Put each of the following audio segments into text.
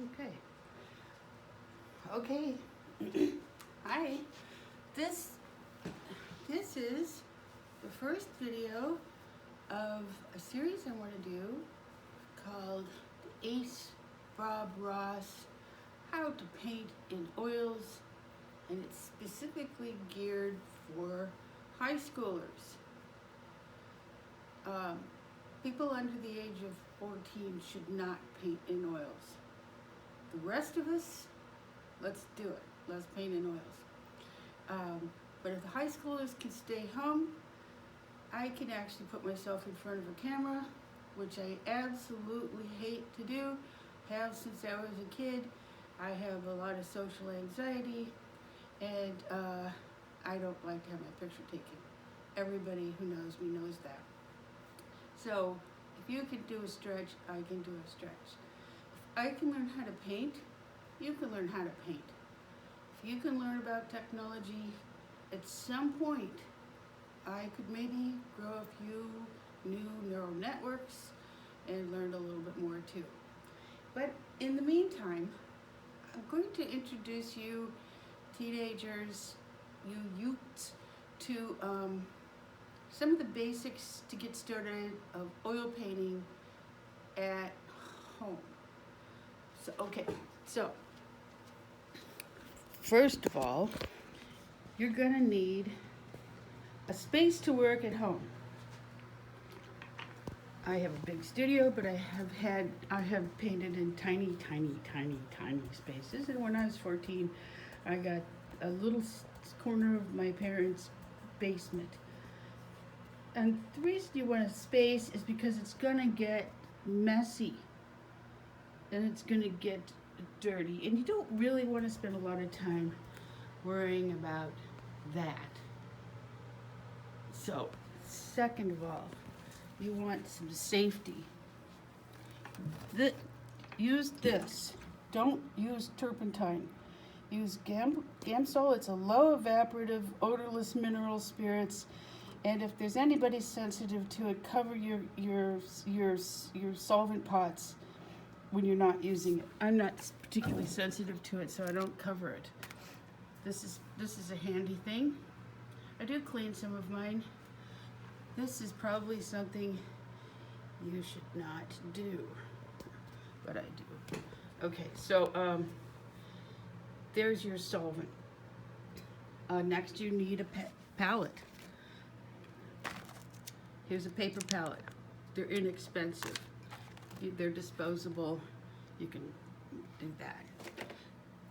Okay. Okay. Hi. This this is the first video of a series I want to do called Ace Bob Ross How to Paint in Oils, and it's specifically geared for high schoolers. People under the age of 14 should not paint in oils. The rest of us, let's do it. Let's paint in oils. But if the high schoolers can stay home, I can actually put myself in front of a camera, which I absolutely hate to do, have since I was a kid. I have a lot of social anxiety, and I don't like to have my picture taken. Everybody who knows me knows that. So if you can do a stretch, I can do a stretch. If I can learn how to paint, you can learn how to paint. If you can learn about technology, at some point, I could maybe grow a few new neural networks and learn a little bit more too. But in the meantime, I'm going to introduce you teenagers, you youths, to some of the basics to get started of oil painting at home. So first of all, you're gonna need a space to work at home. I have a big studio, but I have painted in tiny spaces. And when I was 14, I got a little corner of my parents' basement. And the reason you want a space is because it's gonna get messy and it's gonna get dirty, and you don't really want to spend a lot of time worrying about that. So, second of all, you want some safety. Use this. Don't use turpentine. Use Gamsol. It's a low evaporative, odorless mineral spirits. And if there's anybody sensitive to it, cover your solvent pots when you're not using it. I'm not particularly sensitive to it, so I don't cover it. This is a handy thing. I do clean some of mine. This is probably something you should not do, but I do. Okay, so there's your solvent. Next, you need a palette. Here's a paper palette. They're inexpensive. They're disposable. You can do that.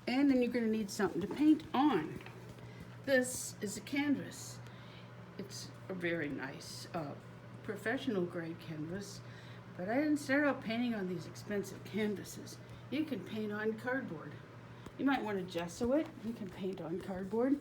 And then you're going to need something to paint on. This is a canvas. It's a very nice professional grade canvas, but I didn't start out painting on these expensive canvases. You can paint on cardboard. You might want to gesso it. You can paint on cardboard.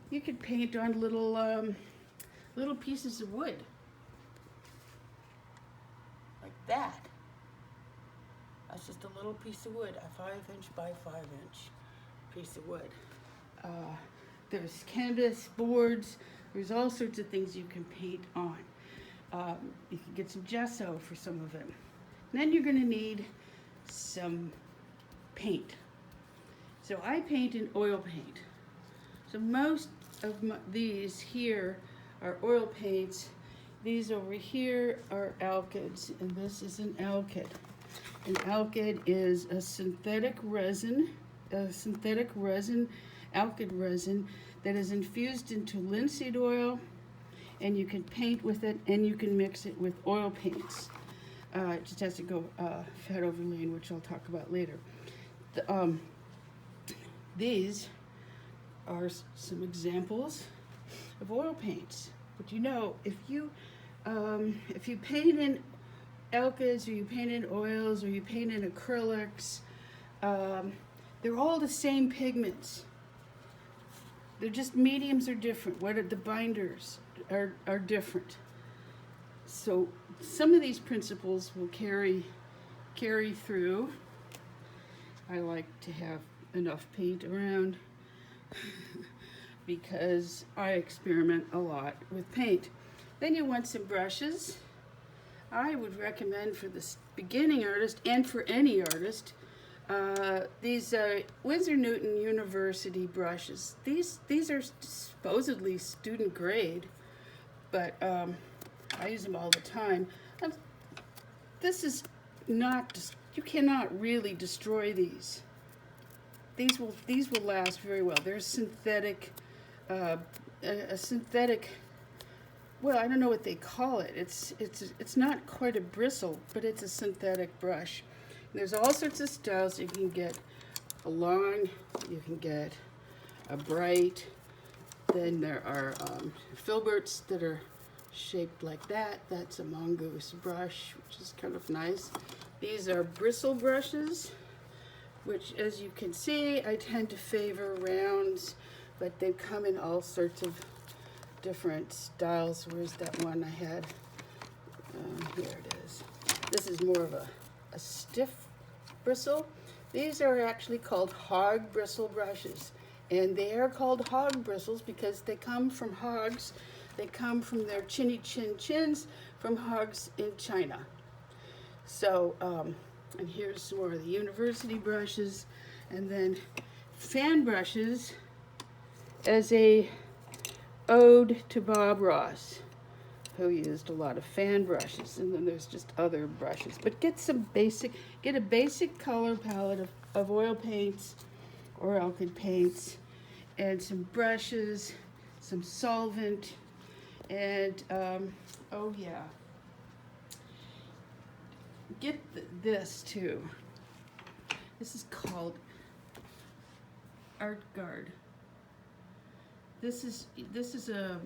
You could paint on little pieces of wood. Like that. That's just a little piece of wood, a 5-inch by 5-inch piece of wood. There's canvas boards. There's all sorts of things you can paint on. You can get some gesso for some of them. And then you're going to need some paint. So I paint in oil paint. So most of these here are oil paints. These over here are alkyds, and this is an alkyd. An alkyd is a synthetic resin, alkyd resin that is infused into linseed oil, and you can paint with it, and you can mix it with oil paints. It just has to go fat over lane, which I'll talk about later. These are some examples of oil paints. But you know, if you paint in alkyds, or you paint in oils, or you paint in acrylics, they're all the same pigments. They're just mediums are different. The binders are different. So some of these principles will carry through. I like to have enough paint around because I experiment a lot with paint. Then you want some brushes. I would recommend for this beginning artist and for any artist These are Winsor Newton University brushes. These are supposedly student grade, but I use them all the time. And this is not, you cannot really destroy these. These will last very well. They're synthetic, a synthetic. Well, I don't know what they call it. It's not quite a bristle, but it's a synthetic brush. There's all sorts of styles. You can get a long, you can get a bright. Then there are filberts that are shaped like that. That's a mongoose brush, which is kind of nice. These are bristle brushes, which, as you can see, I tend to favor rounds, but they come in all sorts of different styles. Where's that one I had? Here it is. This is more of a stiff bristle. These are actually called hog bristle brushes, and they are called hog bristles because they come from hogs. They come from their chinny chins from hogs in China. So, and here's some more of the university brushes, and then fan brushes as a ode to Bob Ross, who used a lot of fan brushes. And then there's just other brushes, but get a basic color palette of oil paints or alkyd paints, and some brushes, some solvent, and oh yeah, get this too. This is called Art Guard. This is a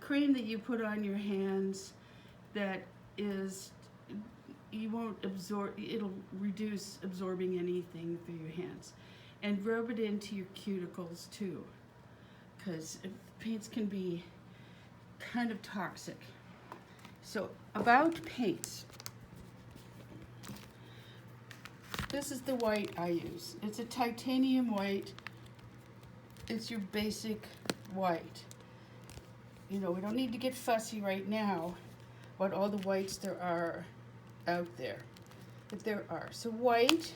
cream that you put on your hands that is, you won't absorb, it'll reduce absorbing anything through your hands. And rub it into your cuticles too, because paints can be kind of toxic. So about paints, this is the white I use. It's a titanium white. It's your basic white. You know, we don't need to get fussy right now about all the whites there are out there, but there are. So white,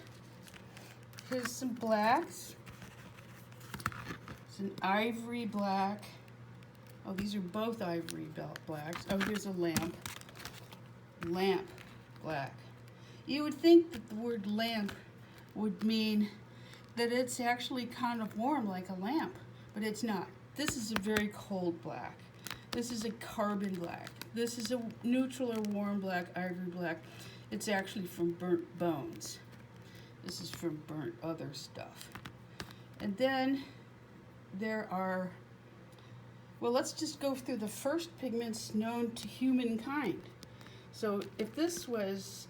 here's some blacks. It's an ivory black. Oh, these are both ivory blacks. Oh, here's a lamp black. You would think that the word lamp would mean that it's actually kind of warm like a lamp, but it's not. This is a very cold black. This is a carbon black. This is a neutral or warm black, ivory black. It's actually from burnt bones. This is from burnt other stuff. And then there are, well, let's just go through the first pigments known to humankind. So if this was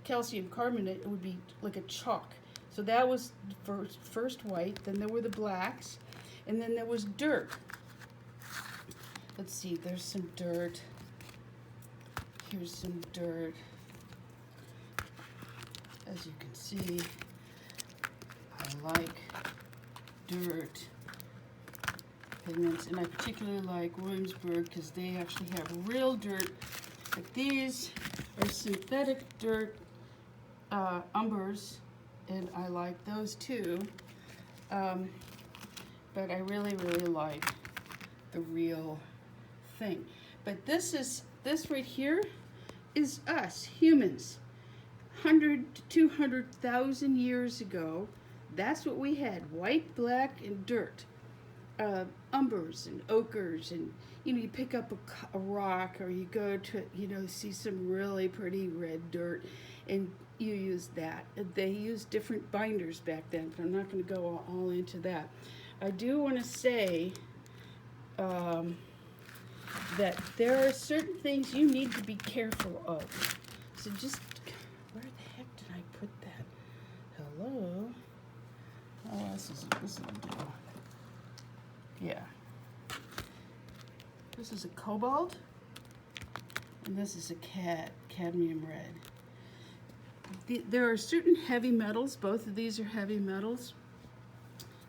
calcium carbonate, it would be like a chalk. So that was first white, then there were the blacks, and then there was dirt. Let's see, there's some dirt. Here's some dirt. As you can see, I like dirt pigments, and I particularly like Williamsburg because they actually have real dirt. But these are synthetic dirt umbers, and I like those too. But I really, really like the real thing. But this right here is us, humans. 100 to 200,000 years ago, that's what we had: white, black, and dirt. Umbers and ochres, and you pick up a rock, or you go to see some really pretty red dirt, and you use that. They used different binders back then, but I'm not going to go all into that. I do want to say that there are certain things you need to be careful of. So just, where the heck did I put that? Hello? Oh, this is a deal. Yeah. This is a cobalt, and this is a cadmium red. There are certain heavy metals, both of these are heavy metals,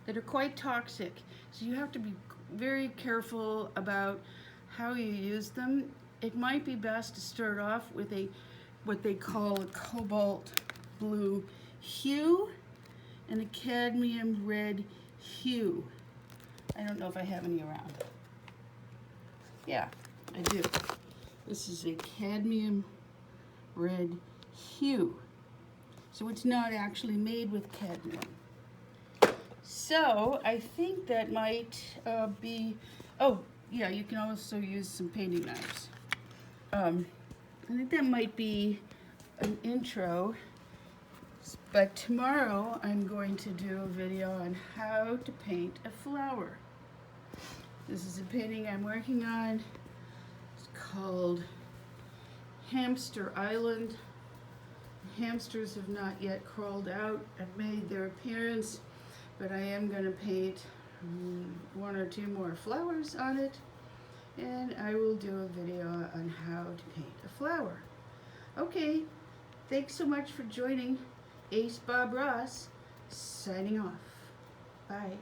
that are quite toxic. So you have to be very careful about how you use them. It might be best to start off with what they call a cobalt blue hue and a cadmium red hue. I don't know if I have any around. Yeah, I do. This is a cadmium red hue. So it's not actually made with cadmium. So I think that might be, oh yeah, you can also use some painting knives. I think that might be an intro, but tomorrow I'm going to do a video on how to paint a flower. This is a painting I'm working on. It's called Hamster Island. Hamsters have not yet crawled out and made their appearance, but I am going to paint one or two more flowers on it, and I will do a video on how to paint a flower. Okay, thanks so much for joining. Ace Bob Ross, signing off. Bye.